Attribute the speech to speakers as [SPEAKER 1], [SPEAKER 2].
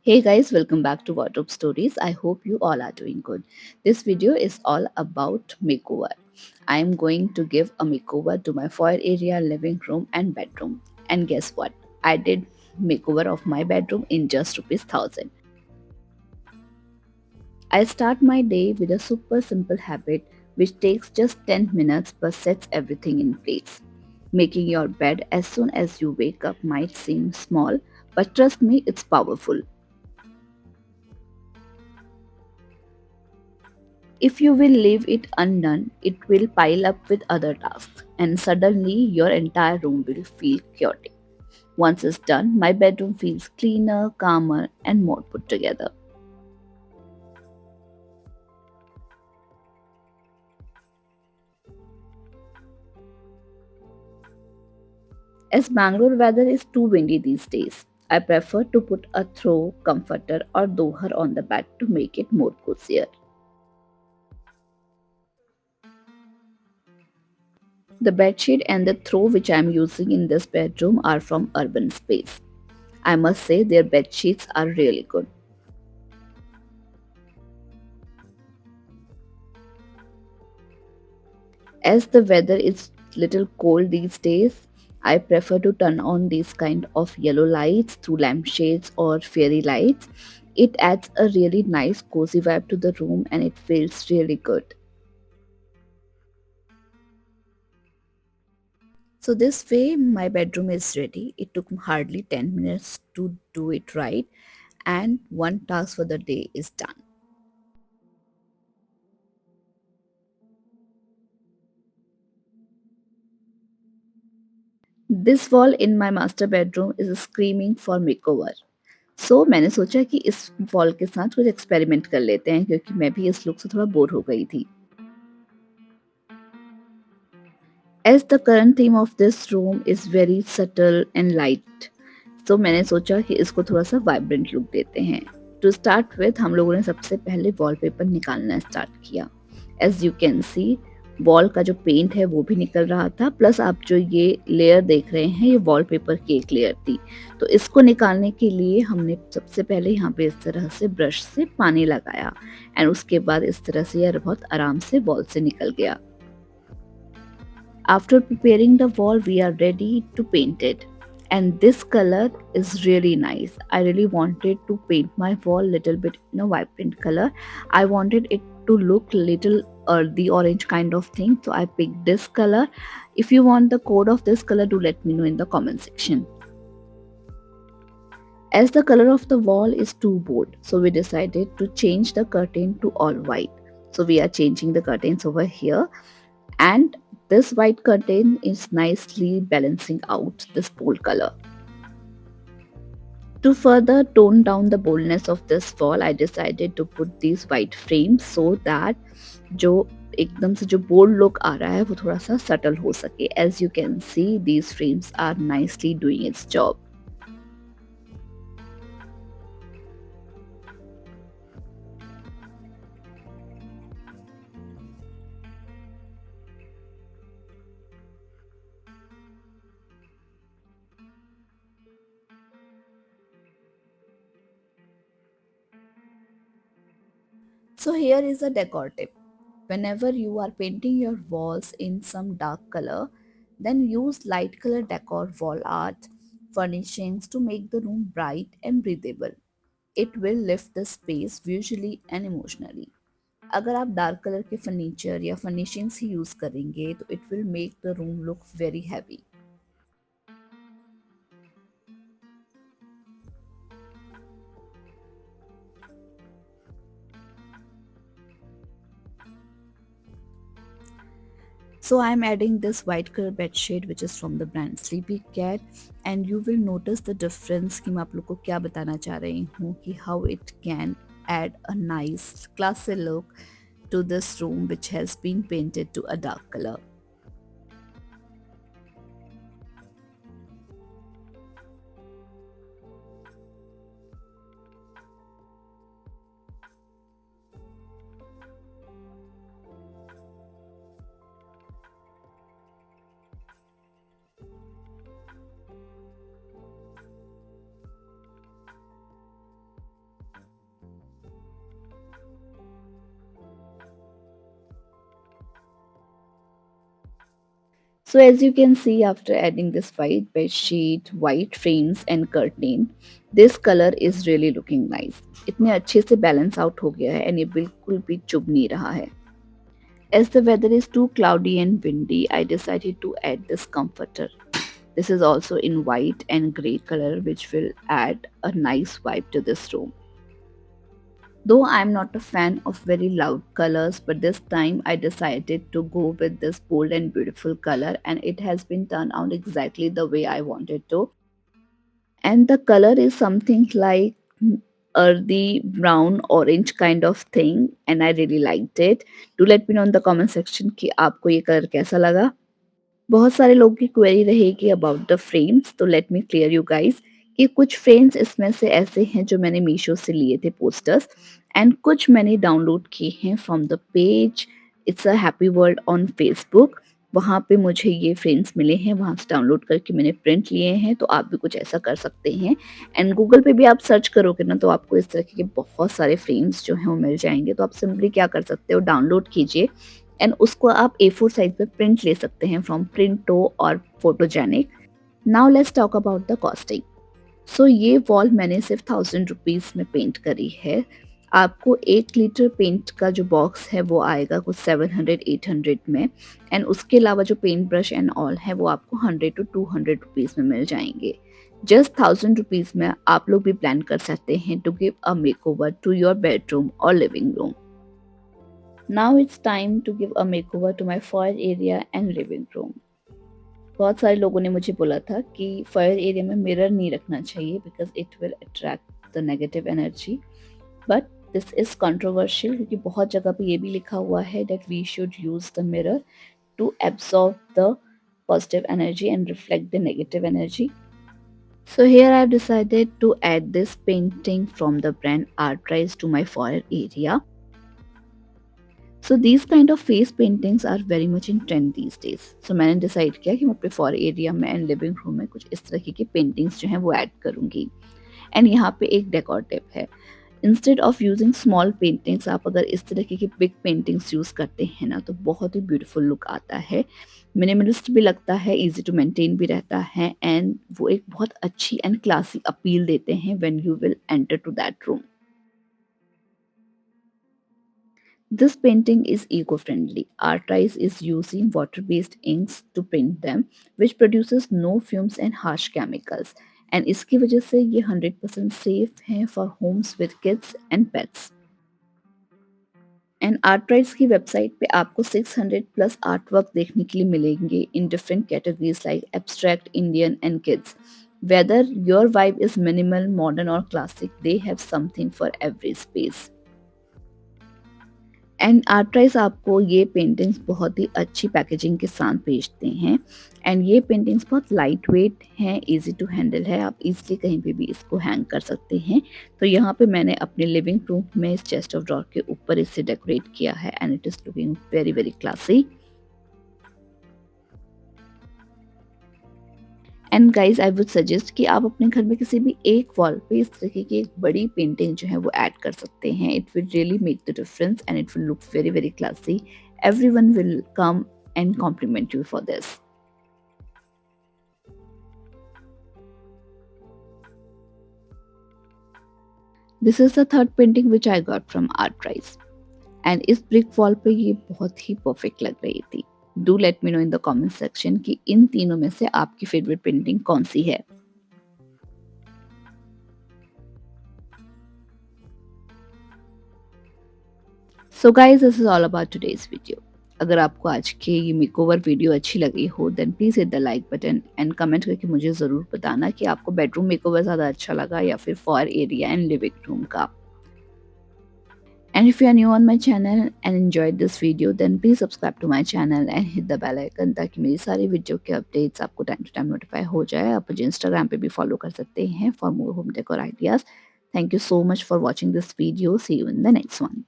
[SPEAKER 1] Hey guys, welcome back to Wardrobe Stories. I hope you all are doing good. This video is all about makeover. I am going to give a makeover to my foyer area, living room and bedroom. And guess what? I did makeover of my bedroom in just rupees 1000. I start my day with a super simple habit which takes just 10 minutes but sets everything in place. Making your bed as soon as you wake up might seem small, but trust me, it's powerful. If you will leave it undone, it will pile up with other tasks, and suddenly your entire room will feel chaotic. Once it's done, my bedroom feels cleaner, calmer, and more put together. As Bangalore weather is too windy these days, I prefer to put a throw comforter or doher on the bed to make it more cozier. The bedsheet and the throw which I am using in this bedroom are from Urban Space. I must say their bed sheets are really good. As the weather is little cold these days, I prefer to turn on these kind of yellow lights through lampshades or fairy lights. It adds a really nice cozy vibe to the room and it feels really good. So this way my bedroom is ready. It took hardly 10 minutes to do it right and one task for the day is done. This wall in my master bedroom is screaming for makeover. मैंने सोचा कि इस wall के साथ कुछ experiment कर लेते हैं क्योंकि मैं भी इस लुक से थोड़ा बोर हो गई थी. As the current theme of this room is very subtle and light, तो मैंने सोचा कि इसको थोड़ा सा वाइब्रेंट लुक देते हैं. टू स्टार्ट विथ हम लोगों ने सबसे पहले वॉलपेपर निकालना स्टार्ट किया. As you can see wall का जो पेंट है वो भी निकल रहा था, प्लस आप जो ये लेयर देख रहे हैं ये वॉलपेपर की एक लेयर थी. तो इसको निकालने के लिए हमने सबसे पहले यहाँ पे इस तरह से ब्रश से पानी लगाया एंड उसके बाद इस तरह से यह बहुत आराम से वॉल से निकल गया. After preparing the wall, we are ready to paint it. And this color is really nice. I really wanted to paint my wall little bit in a vibrant color. I wanted it to look little the orange kind of thing. So I picked this color. If you want the code of this color, do let me know in the comment section. As the color of the wall is too bold, so we decided to change the curtain to all white. So we are changing the curtains over here, and this white curtain is nicely balancing out this bold color. To further tone down the boldness of this wall, I decided to put these white frames so that जो एकदम से जो bold look आ रहा है वो थोड़ा सा subtle हो सके. As you can see, these frames are nicely doing its job. So here is a decor tip. Whenever you are painting your walls in some dark color, then use light color decor wall art furnishings to make the room bright and breathable. It will lift the space visually and emotionally. अगर आप dark colour के furniture या furnishings ही use करेंगे तो it will make the room look very heavy. So I am adding this white color bed shade which is from the brand Sleepy Cat, and you will notice the difference कि मैं आप लोग को क्या बताना चाह रही हूँ कि how it can add a nice classy look to this room which has been painted to a dark color. So as you can see, after adding this white bed sheet, white frames and curtain, this color is really looking nice. इतने अच्छे से balance out हो गया है and ये बिल्कुल भी चुभ नहीं रहा है. As the weather is too cloudy and windy, I decided to add this comforter. This is also in white and grey color, which will add a nice vibe to this room. Though I'm not a fan of very loud colors, but this time I decided to go with this bold and beautiful color, and it has been turned out exactly the way I wanted to. And the color is something like earthy brown orange kind of thing, and I really liked it. Do let me know in the comment section कि आपको ये colour कैसा लगा. बहुत सारे लोगों की query रहेगी अबाउट द फ्रेम्स, तो let me clear you guys कि कुछ फ्रेम्स इसमें से ऐसे हैं जो मैंने मीशो से लिए थे पोस्टर्स, एंड कुछ मैंने डाउनलोड किए हैं from the page it's a happy world on Facebook. वहाँ पे मुझे ये फ्रेम्स मिले हैं, वहाँ से डाउनलोड करके मैंने प्रिंट लिए हैं, तो आप भी कुछ ऐसा कर सकते हैं. एंड गूगल पे भी आप सर्च करोगे ना, तो आपको इस तरह के बहुत सारे फ्रेम्स जो हैं वो मिल जाएंगे. तो आप सिंपली क्या कर सकते हो, डाउनलोड कीजिए एंड उसको आप A4 साइज पे प्रिंट ले सकते हैं फ्रॉम प्रिंटो और photogenic. Now let's talk about the costing. So ये वॉल मैंने सिर्फ 1000 रुपीज़ में पेंट करी है. आपको 1 लीटर पेंट का जो बॉक्स है वो आएगा कुछ 700-800 में, एंड उसके अलावा जो पेंट ब्रश एंड ऑल है वो आपको 100 to 200 रुपीज़ में मिल जाएंगे. जस्ट 1000 रुपीज़ में आप लोग भी प्लान कर सकते हैं to give a makeover to your bedroom और living room. Now it's time to give a makeover to my foyer area and living room. बहुत सारे लोगों ने मुझे बोला था कि फायर एरिया में मिरर नहीं रखना चाहिए because it will attract the negative energy, but this is controversial क्योंकि बहुत जगह पे ये भी लिखा हुआ है that we should use the mirror to absorb the positive energy and reflect the negative energy. So here I have decided to add this painting from the brand Artrise to my foyer area. So these kind of face paintings are very much in trend these days. So मैंने decide किया कि मैं अपने for area में and living room में कुछ इस तरह की पेंटिंग्स जो हैं वो ऐड करूँगी. एंड यहाँ पे एक डेकोर टिप है. Instead of using small paintings, आप अगर इस तरह की बिग पेंटिंग्स यूज़ करते हैं ना, तो बहुत ही ब्यूटीफुल लुक आता है, मिनिमलिस्ट भी लगता है, इजी टू मेंटेन भी रहता है, एंड वो एक बहुत अच्छी एंड क्लासी अपील देते हैं when you will enter to that room. This painting is eco-friendly. Artrise is using water-based inks to print them, which produces no fumes and harsh chemicals. And इसकी वजह से ये 100% safe हैं for homes with kids and pets. And Artrights की website पे आपको 600 plus art work देखने के लिए मिलेंगे in different categories like abstract, Indian and kids. Whether your vibe is minimal, modern or classic, they have something for every space. And Artrize आपको ये paintings बहुत ही अच्छी पैकेजिंग के साथ भेजते हैं, एंड ये पेंटिंग्स बहुत लाइट वेट हैं, इजी टू हैंडल है, आप इजीली कहीं पे भी इसको हैंग कर सकते हैं. तो यहाँ पे मैंने अपने लिविंग रूम में इस चेस्ट ऑफ ड्रॉर के ऊपर इसे डेकोरेट किया है and it is looking very very classy. And guys I would suggest कि आप अपने घर में किसी भी एक वॉल पे इस तरीके की एक बड़ी पेंटिंग जो है वो ऐड कर सकते हैं. It will really make the difference and it will look very very classy. Everyone will come and compliment you for this. This is the third painting which I got from Artrize, and इस brick wall पे ये बहुत ही perfect लग रही थी. Do let me know in the comment section कि इन तीनों में से आपकी फेवरेट पेंटिंग कौन सी है. So guys this is all about today's video. अगर आपको आज की ये मेकओवर वीडियो अच्छी लगी हो then please hit the like button and comment करके मुझे ज़रूर बताना कि आपको बेडरूम मेकओवर ज़्यादा अच्छा लगा या फिर for area and living room का. And if you are new on my channel and enjoyed this video, then please subscribe to my channel and hit the bell icon ताकि मेरी सारी वीडियो के अपडेट्स आपको टाइम टू टाइम नोटिफाई हो जाए. आप मुझे इंस्टाग्राम पे भी फॉलो कर सकते हैं for more home decor ideas. Thank you so much for watching this video. See you in the next one.